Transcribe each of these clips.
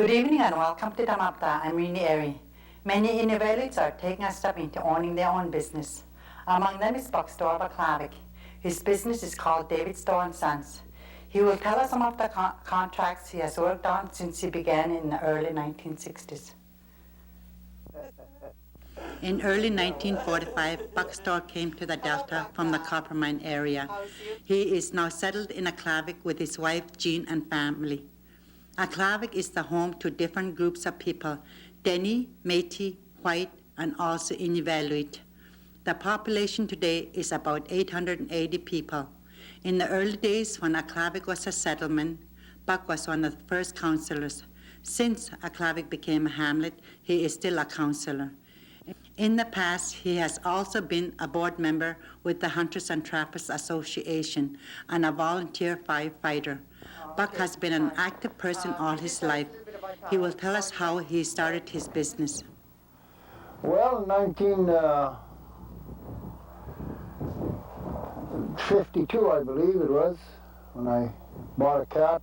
Good evening and welcome to Tamapta. I'm Rini Eri. Many Inuvialuits are taking a step into owning their own business. Among them is Storr of KAILEK. His business is called David Storr & Sons. He will tell us some of the contracts he has worked on since he began in the early 1960s. In early 1945, Buck Storr came to the Delta from the copper mine area. He is now settled in a KAILEK with his wife, Jean, and family. A KAILEK is the home to different groups of people, Dene, Métis, White, and also Inuvialuit. The population today is about 880 people. In the early days when a KAILEK was a settlement, Buck was one of the first councillors. Since a KAILEK became a hamlet, he is still a councillor. In the past, he has also been a board member with the Hunters and Trappers Association and a volunteer firefighter. Buck has been an active person all his life. He will tell us how he started his business. Well, in 1952, I believe it was, when I bought a cat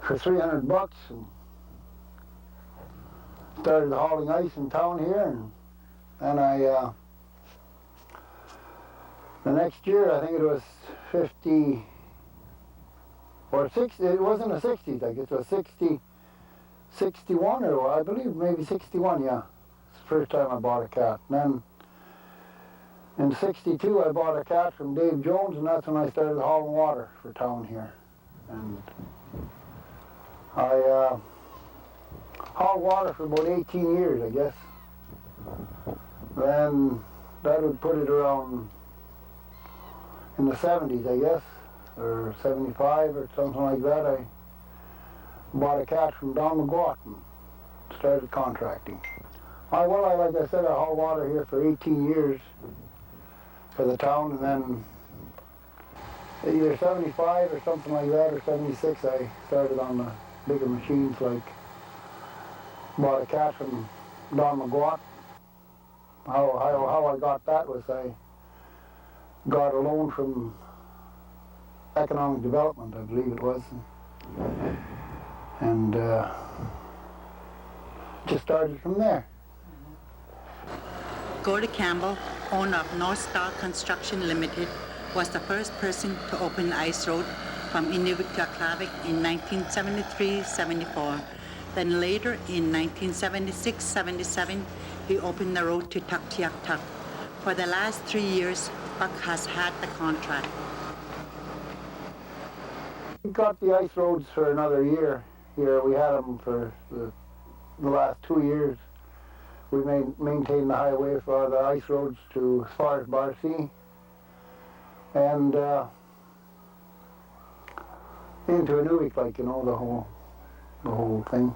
for $300 and started hauling ice in town here, and I the next year, I think it was 50 or 60, it wasn't a 60, like it was 61 or I believe maybe 61, yeah. It's the first time I bought a cat. And then in 62 I bought a cat from Dave Jones, and that's when I started hauling water for town here. And I hauled water for about 18 years, I guess. Then that would put it around in the 70s, I guess, or 75 or something like that. I bought a cat from Don McGuat and started contracting. Like I said, I hauled water here for 18 years for the town, and then either 75 or something like that, or 76, I started on the bigger machines, like bought a cat from Don McGuat. How I got that was I got a loan from Economic Development, I believe it was, and just started from there. Gordon Campbell, owner of North Star Construction Limited, was the first person to open the ice road from INUVIK to KAILEK in 1973-74. Then later in 1976-77, he opened the road to Tuktoyaktuk. For the last 3 years, Buck has had the contract. We got the ice roads for another year here. We had them for the last 2 years. We maintained the highway for the ice roads to as far as Barcy and into Inuvik, like, you know, the whole thing.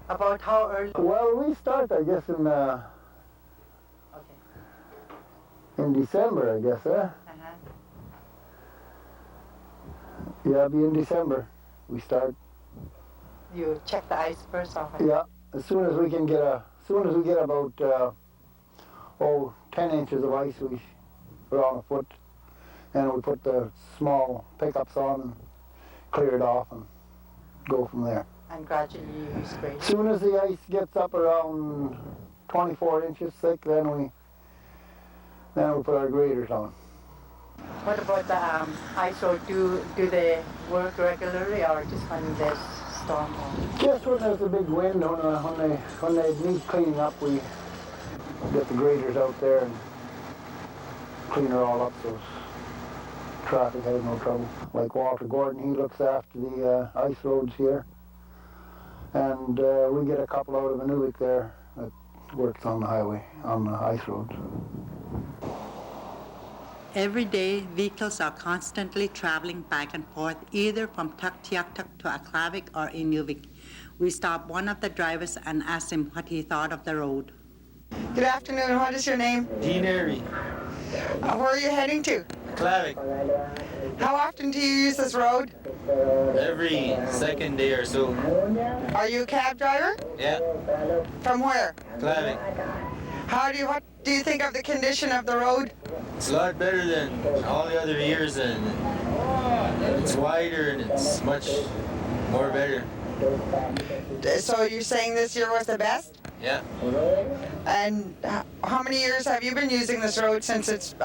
About how early? Well, we start, I guess, in December, I guess, eh? Yeah, it'll be in December we start. You check the ice first off? Yeah, as soon as we get about 10 inches of ice, we're on a foot, and we put the small pickups on and clear it off and go from there. And gradually you use graders? As soon as the ice gets up around 24 inches thick, then we put our graders on. What about the ice road? Do they work regularly or just when there's storm? Just when there's a big wind, when they need cleaning up, we get the graders out there and clean her all up so traffic has no trouble. Like Walter Gordon, he looks after the ice roads here. And we get a couple out of Inuvik there that works on the highway, on the ice roads. Every day, vehicles are constantly traveling back and forth, either from Tuktoyaktuk to KAILEK or Inuvik. We stopped one of the drivers and asked him what he thought of the road. Good afternoon. What is your name? Dean Airy. Where are you heading to? KAILEK. How often do you use this road? Every second day or so. Are you a cab driver? Yeah. From where? KAILEK. What do you think of the condition of the road? It's a lot better than all the other years, and it's wider and it's much more better. So you're saying this year was the best? Yeah. And how many years have you been using this road since it's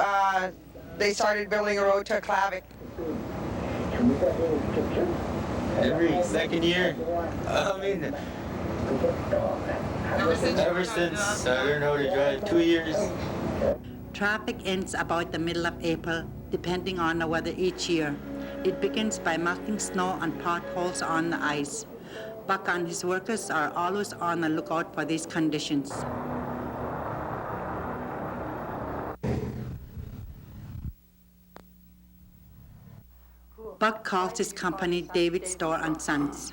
they started building a road to Aklavik? Every second year. I mean, ever since I learned how to drive, 2 years. Traffic ends about the middle of April, depending on the weather each year. It begins by melting snow and potholes on the ice. Buck and his workers are always on the lookout for these conditions. Buck calls his company David Storr and Sons.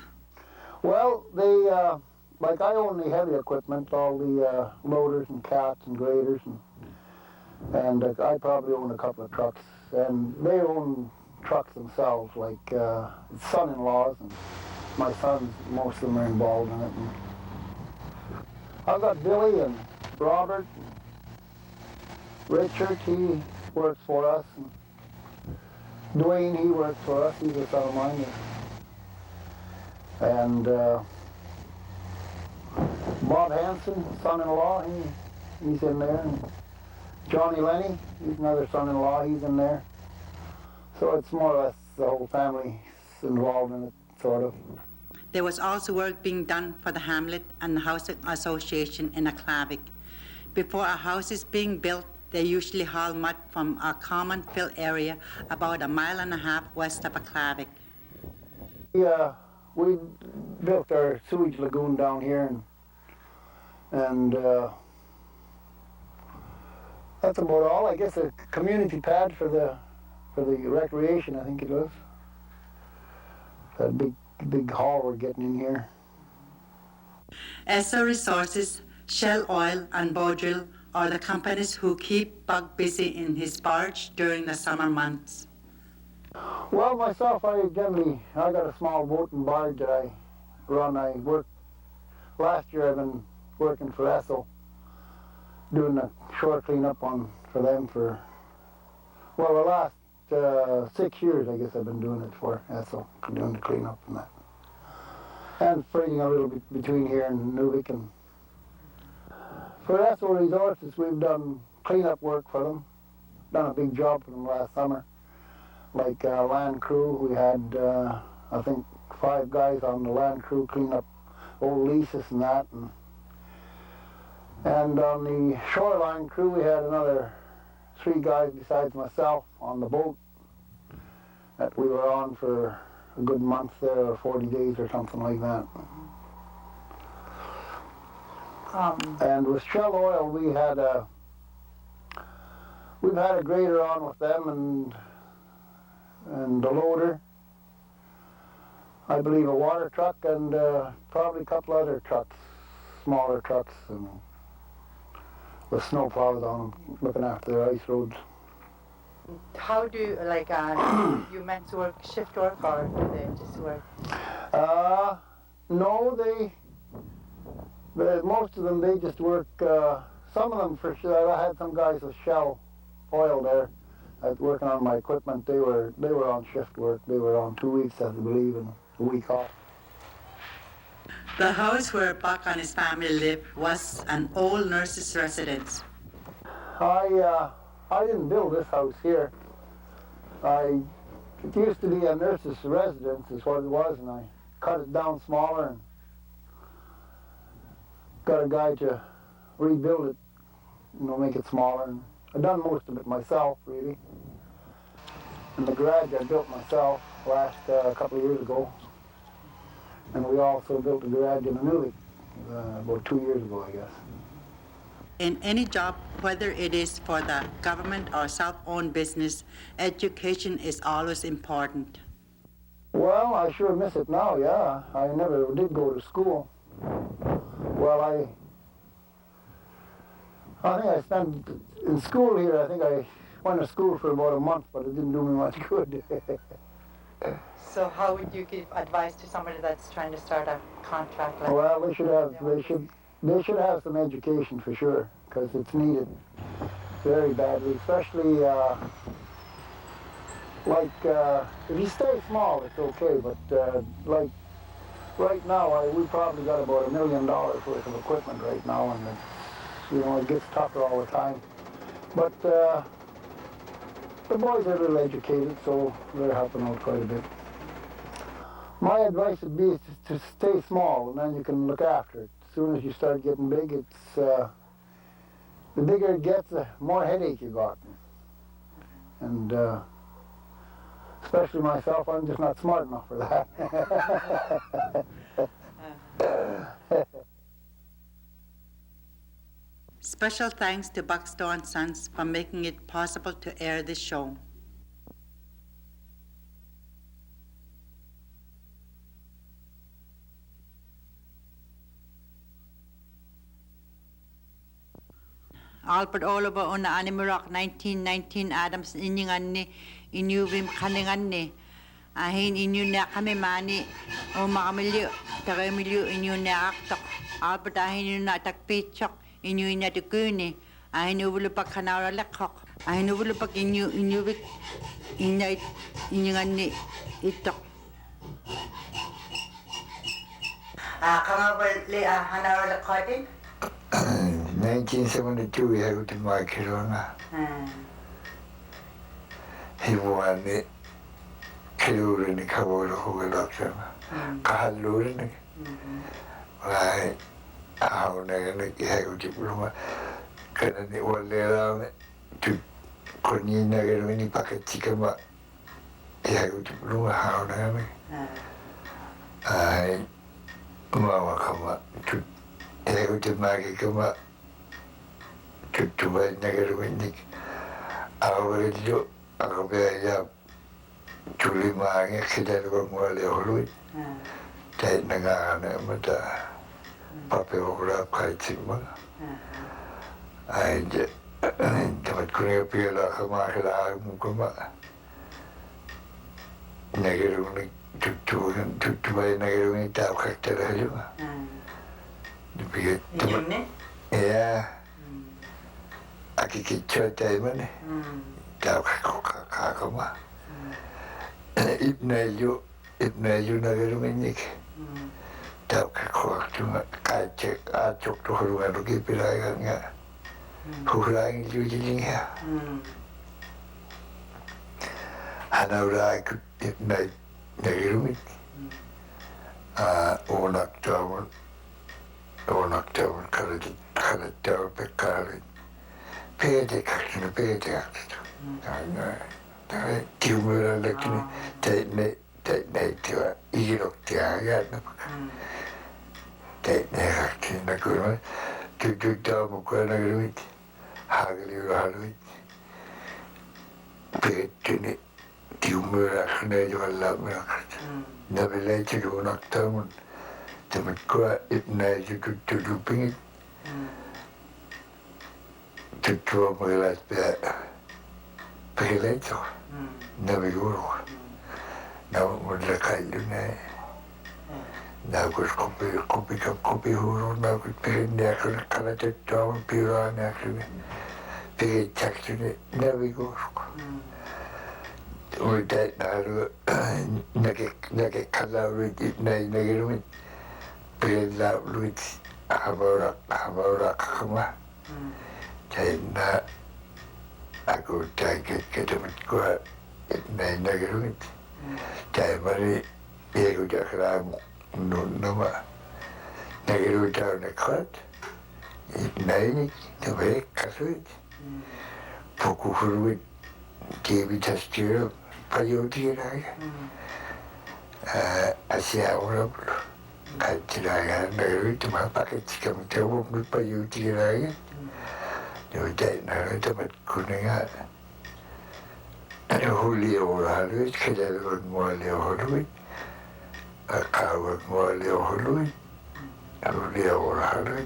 Well, they, like I own the heavy equipment, all the loaders and cats and graders, and I probably own a couple of trucks, and they own trucks themselves, like son-in-laws, and my sons, most of them are involved in it. And I've got Billy and Robert, and Richard, he works for us, and Dwayne, he works for us, he's a son of mine. And Bob Hanson, son-in-law, he's in there. And Johnny Lenny, he's another son-in-law, he's in there. So it's more or less the whole family involved in it, sort of. There was also work being done for the hamlet and the housing association in Aklavik. Before a house is being built, they usually haul mud from a common fill area about 1.5 miles west of Aklavik. Yeah, we built our sewage lagoon down here, and that's about all. I guess a community pad for the recreation, I think it was. That big hall we're getting in here. ESSO Resources, Shell Oil, and Bodrill are the companies who keep Buck busy in his barge during the summer months. Well, myself, I got a small boat and barge that I run. Last year I've been working for ESSO, doing a shore cleanup for them for, well, the last 6 years I guess I've been doing it for ESSO, doing the cleanup and that. And freighting a little bit between here and INUVIK. And for ESSO Resources, we've done cleanup work for them, done a big job for them last summer. Like land crew, we had, I think, 5 guys on the land crew cleaning up old leases and that. And on the shoreline crew, we had another 3 guys besides myself on the boat that we were on for a good month there, or 40 days or something like that. And with Shell Oil, we've had a grader on with them and a loader, I believe a water truck, and probably a couple other trucks, smaller trucks, and with snowplows on them, looking after the ice roads. How do you, you meant to work shift work, or do they just work? No, most of them, they just work, some of them for sure. I had some guys with Shell Oil there, working on my equipment. They were on shift work. They were on 2 weeks, I believe, and a week off. The house where Buck and his family lived was an old nurse's residence. I didn't build this house here. It used to be a nurse's residence, is what it was, and I cut it down smaller and got a guy to rebuild it, make it smaller. And I've done most of it myself, really. And the garage I built myself last couple of years ago. And we also built a garage in INUVIK about 2 years ago, I guess. In any job, whether it is for the government or self-owned business, education is always important. Well, I sure miss it now, yeah. I never did go to school. Well, I think I spent in school here. I think I went to school for about a month, but it didn't do me much good. So how would you give advice to somebody that's trying to start a contract? Well, they should have some education for sure, because it's needed very badly, especially if you stay small, it's okay, but like right now, we probably got about $1 million worth of equipment right now, and it gets tougher all the time. But the boys are a little educated, so they're helping out quite a bit. My advice would be to stay small, and then you can look after it. As soon as you start getting big, it's the bigger it gets, the more headache you got. And especially myself, I'm just not smart enough for that. Special thanks to Buckstore and Sons for making it possible to air this show. Albert Oliver on Animurak 1919 Adams iningan ni Inuvim kaningan ni ahin inyo na kami mani o makamilyo tagamilyo inyo na aktok Albert ahin inyo na takpichok inyo na tukuni ahin ubulo pa kanara lekhok ahin ubulo pa inyo Inuvik iningan ni itok kangabali hanara lekhotin 1972 я вот макерона. Хивуани килурини каворо хугалаксана. Кахалурини. Вай аунагани яути плума. Канани валераме ту конинагермини пакетикама яути плума аунагами. Ай мама кама ту yaути magikama tutuba nagarwinik awalyo akabaya tuli mange kidalwa ngwale holui tai nagana mata pape hora kaitima ai je tamat kunya pila kama kala mukama nagarwinik tutuba nagarwinik ta kaktara juma ya aki kichota imane tau kakoma ibnayu nagarunginik tau kakoma kacek acok tu hurungan rugi piraganga hurang jujinya hanaura ibnay nagarungit onak tawon karakter bekari pede kakini pede kakini tiumura lakini tene tiwa irok tiaga tene kakini nakuma tujuta mukwa nagaruit haruit pede tiumura kene jwala merakat nabele chiru naktamun Tamat kuah ibnai tutu pingit, tutu mengelas pengelas tu, nabi guru, nabi mula kayu ni, nabi kopi guru, nabi pengen dia kalau tutu pira ni akhirnya, pengen cak tu ni nabi guru. Udah naru nake kalau ibnai nagerumit. Bila luit habora kama China aku take ketemet gua naik nagerumit Chai mari aku jakram nama nagerumit tahu nekat naik tapi kasut fokus luit TV tastir payudi lagi Asia orang Kaciraga naru cuma pakai cikam jauh lupa yuti lagi. Jadi naru tempat kuningan. Ada huli orang lalu kejalan muali orang lalu, kawan muali orang lalu, huli orang lalu,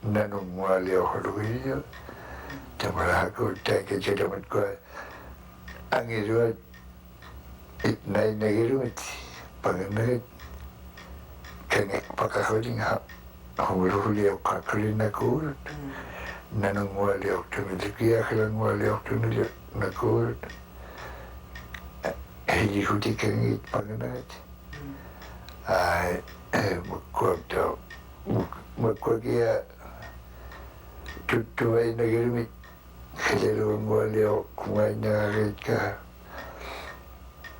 nanu muali orang lalu. Cuma aku tak kerja tempat kau angin ruat, naik ruat, panggil Kengek pakahuli nga huli ako kakuli na kurut. Nanong wali ako tumilikiya kilang wali ako tumilikiya na kurut. Hindi huti kengit panganat. Ay Makota Makwagia to a negative Kalero Kumana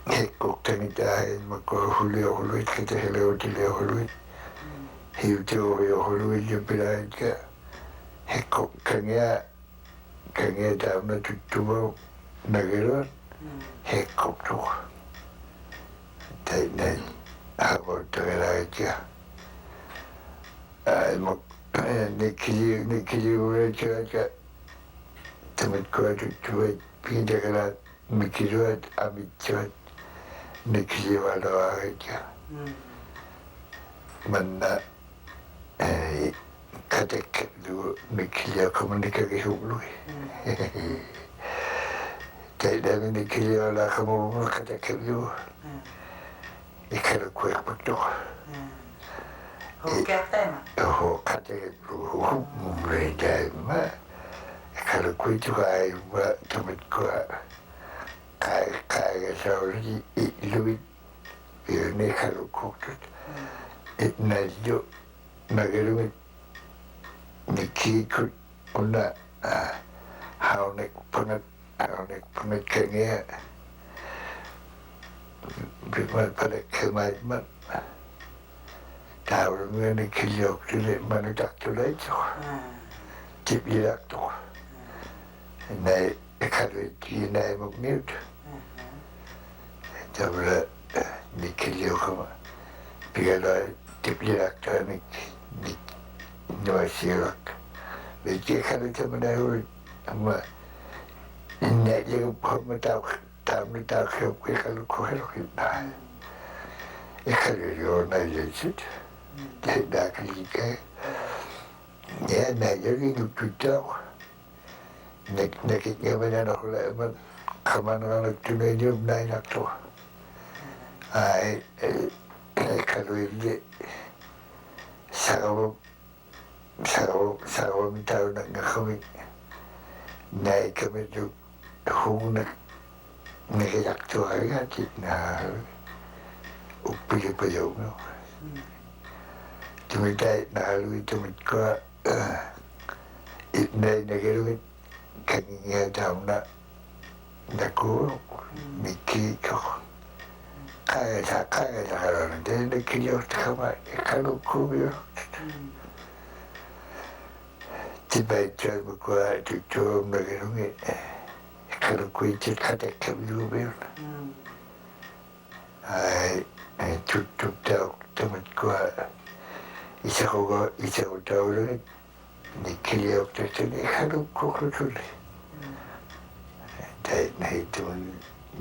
KUPTANA Mako Julio Huluit, Hello to Leo Huluit, Hito Huluit, Jupiter, Heko Kanya down to Nagero, Heko to take name. How about the idea? Nikki, Tamapta to it, Peter, Mickey, Amit, Nikki, Manna, Katek, Nikki, communicate. Take them in the Kilio, like a moment, Katek, you. You can't quick, but do. KUPTANA. Oh, Katek, who made them. Kalau kui tu kai buat temen kuat kai sauri iluit ni kalau kau tu najo nagaru niki kut una haunek punat kenya biar pada kemai mat tahu ni kiliok tu ni mana tak tu lagi tu cip dia tu Nei kalori nei mot mute. Det var mycket ljus. Pigala tiplak ni no sirak. Vilket kan inte med det hur amma nej jag kommer ta upp kan kolla inte. Jag kan ju nej shit. Det där kan lika. Ja nej jag vill inte Nekiknya banyak nak oleh kaman orang tunai dia naik nak tu. Kalau ini sahabat minta nak kami naik kami tu hung nak yak tu hari kan na upi payau no. Tu minta nak lalu tu minta naik negeri Kanya dauna naku Miki kau kaya orang dia nak kira kama kalau kubio tiba tiba buka tujuh negeri kalau kuicit kata kubio tutup tahu teman kuat isau tahu lagi Nikki tu ni kalau kau tu ni, dah itu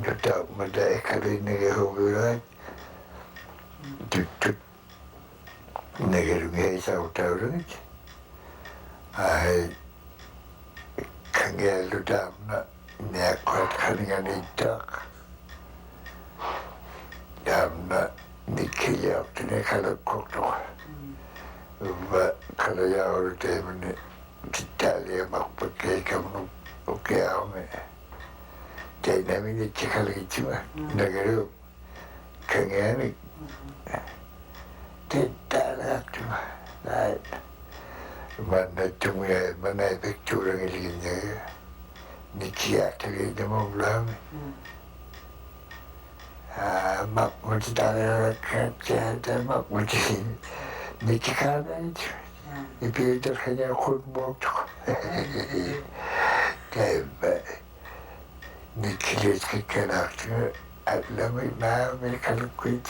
jodoh mada kalau ni kehuburan, tutup negeri ni saya tahu ni, kangen lu dah ni kuat kangen itu, dah Nikki tu ni kalau kau tu. Kalau yang orang tu mana kita lihat mak pakai kamu okey awak. Jadi nama ni cakap lagi cuma negara kangen ni. Tidak lah cuma. Mana efek curang ini ni. Ni kiat lagi dia mau belam. Mak mesti tak ada kerja mak mesti. Nikki kan itu itu hanya khutbah kayak Nikki lihat karakter adalah mereka kuit.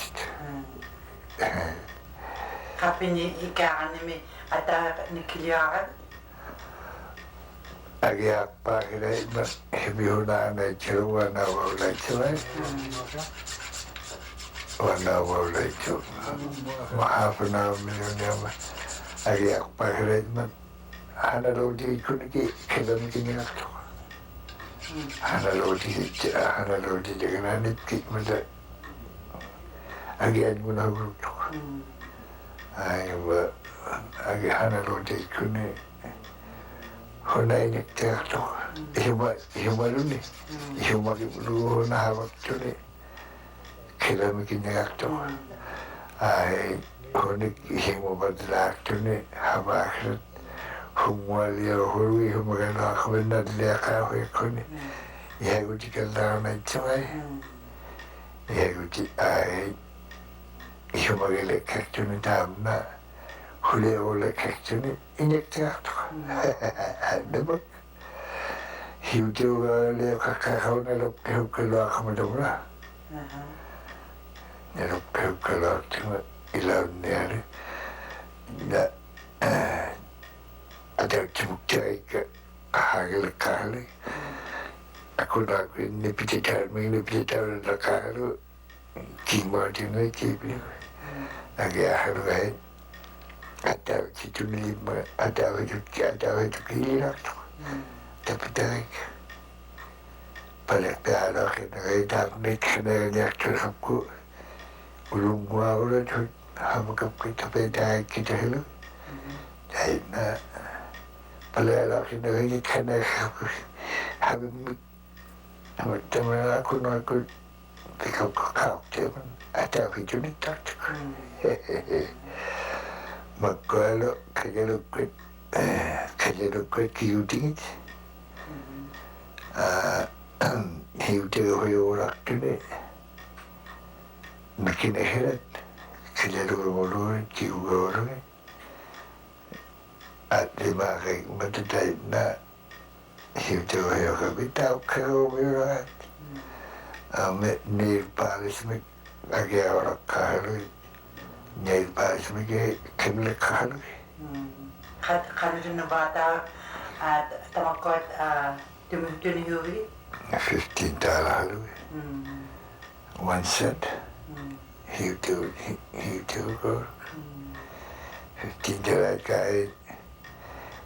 Tapi ni ikan ni ada Nikki lihat. Agak apa kira biuna na ceruan awal lagi Warna boleh tu, maaf nama milenial, agak pakai man, hana roti ikut ni kita mungkin nak tu, hana roti jangan ni kit macam, agak guna guru tu, agak hana roti ikut ni, honai ni tak tu, ihumalu ni, ihumalu nak awak tu ni. Kita mungkin nak tu, Honik himobadlaktuni habakrat humwalio hurui humaganakman leka hekuni yagutikaldana chai yaguti ai humagele kaktuni tamna huleo kaktuni inektak adabak hiujo leo kakakona lop kehukalo akamadamra lop kehukalo tuma ilaw niya na ada cumukcay ka kahagil ako na nipititar na kahalo kimartin na kibli nagyahalo kahit ataw situnilim ataw ito kilirak tapitay palaktahan akin na kahit hapnit ka na niyaktor ko ulungwa ko na hamagap kita pedahit kita hilo dahil na palalaki na hingit ka na habang magtama ako na ako ikaw kakaktiyaman at ako ito nagtatak magkalo kajalugkot kiyutingit hiyuting ako yung orak dun nakinahirat kajalugkot kiyugawar at lima kay matatay na hiyuting ako yung kabitaw kawamirat nail polish agyawarak kahaloy nail polish KAILEK kahaloy Kano din na bata at tamakot tumutunuhi? 15 haloy 1 cent hiyuting ko 15 kahit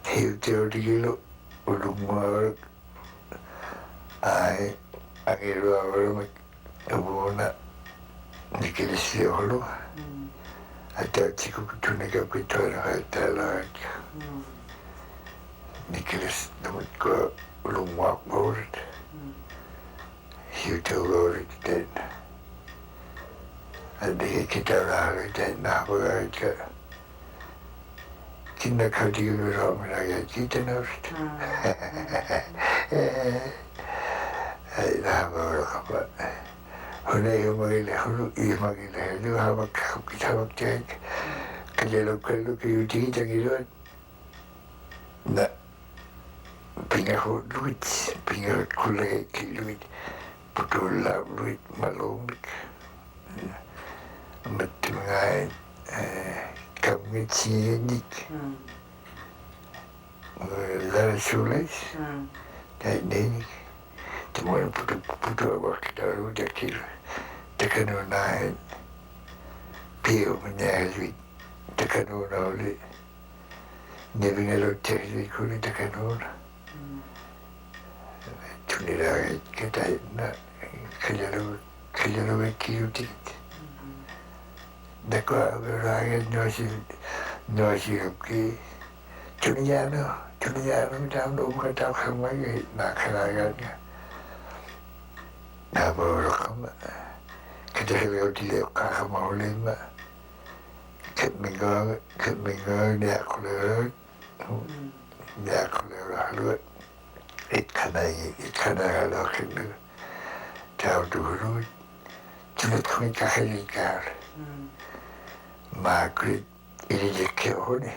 hiyuting kilo ulungwarak ay ang iluwawala magkabuna nikilisyo halo at chiko kutu nagapito na katalag nikilis naman ko ulungwak board hiyutawawala din at di kita rahalo din nakapagayad ka kinakatigil mo raw managayad kita na ulit ay nakapagawala ka pa hunay humagila hilo habang tiyag kajalog kayutingit ang ilon na pingahulut kulay kiluit putulaluit malumik matungain kamit siyanik larasulis dahil dinig temuan putu waktu daru dakil tekanunain pio menyalit tekanuna oleh nebingalot cari kuli tekanuna tunilagay kita na kajalaway kiyutit dakwa beragay nosi kapki tuniyano dalam umkataw kamay nakalagan nga nabawala ka ma kadalaw dili kakamahulin ma katmingaw niya kulirot halot ikanagalakin na tao durut tunat kami kakalikar Margaret ililikyo ko ni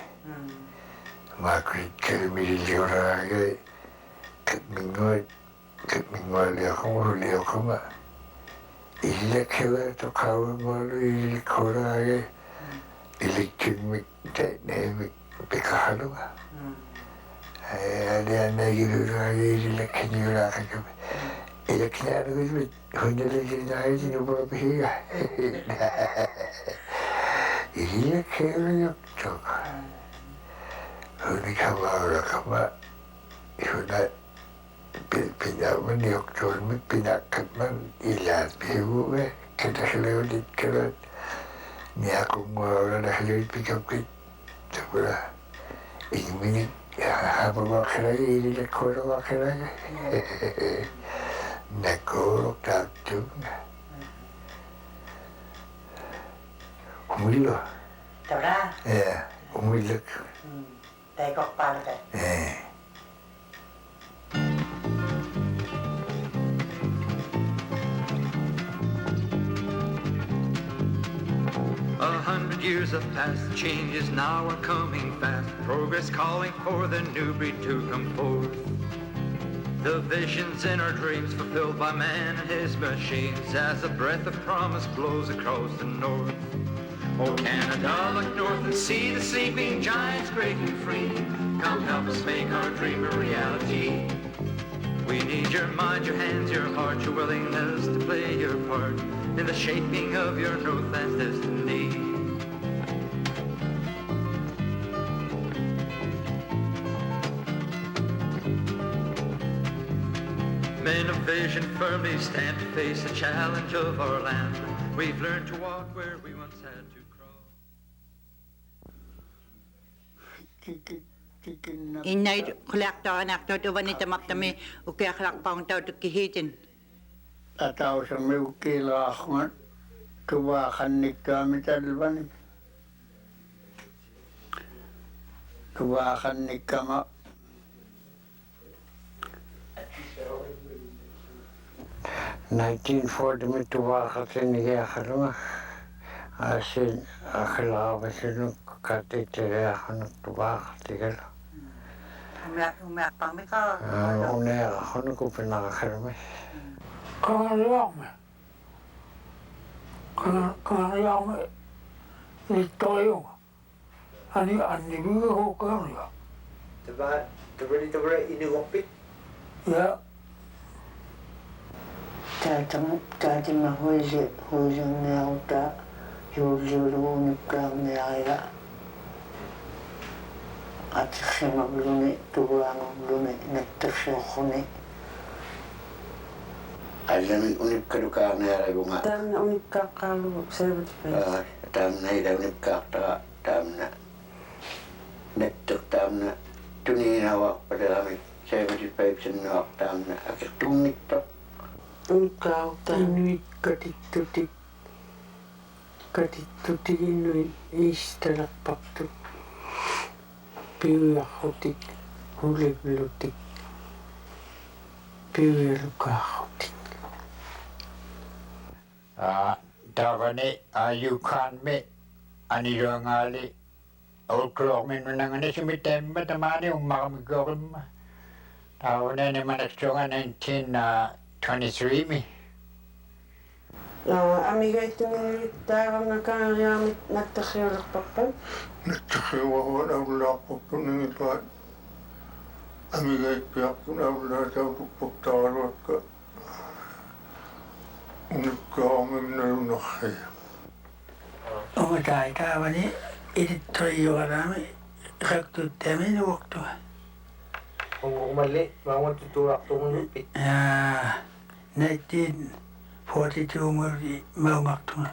Margaret kalimililikyo na agay katmingaw huli ako ma ilikyo na ito kawang malo ilikyo na agay ilikyo na pikahalo ma ada nagilo na agay ilikyo niyo na kagabi ilikyo na agay hunyaligyo na agay sinubabihiga ilikyo na yung toka huli ka mawala ka ma ihunay pinaman yung tuwan pinakat man ilan bihu kada halawit kalat niya kung mawala na halawit pikapit sabula ingminig habang wakalagay ililakuro wakalagay nagkurok takto humilo Tara. Ja, onmiddellijk. Take off palke. Ja. Years have passed, changes now are coming fast. Progress calling for the new breed to come forth. The visions in our dreams fulfilled by man and his machines as a breath of promise blows across the north. Oh Canada, look north and see the sleeping giants breaking free. Come help us make our dream a reality. We need your mind, your hands, your heart, your willingness to play your part in the shaping of your Northland's destiny. Men of vision firmly stand to face the challenge of our land. We've learned to walk where we once had to crawl. Inai kulakta anak to wani Tamapta me ukiaklak paung tau to kihitin. Tataw sa may ukilakman. Tuwakan ni kami talban. Tuwakan ni kama. 1940 met de wagen in de jager. Als je geloof is een katje jagen op de wagen tegen. Umiak pang me ka. Nee, gewoon op een lager mee. Kan lang me. Kan lang me. Ik toyo. Ani buur ook kan ja. Te bere INUVIK. Ja. Tati mahoise ngauta yuluuni kaunea atsema blune tuwango blune nattasokhone Allan unikkalukaa nearabunga. tamna unikkaqaalu sevat Tamna ida unikkaaqtaqa tamna nettuq tamna tuniinawaqpalami 75 sennuaq tamna akirtunniktoq. unikauta Inuit katittutik inuit istalaqpartu. Piujarrutik hulivlutik. Piujalukaarutik. Tavani ayukan me anirangali ulklok minunangani sumitemma tamani ummakamigorma. Tavani ni manaksunga 1923 mi. amigaitungi taarna kaariamit nattaxiulerparpan Nattaxiuahuan aulaaqpuktuningitwa. Amigaitpiaqtun aulaatautukpuktaaruatka. Unikkaamimnalunarri. Omatai taavani ilittoriuarami iqaqtuttamin uortua. Umalle, bangun tuturaqtumunuppi. 1942 muri maumartuna.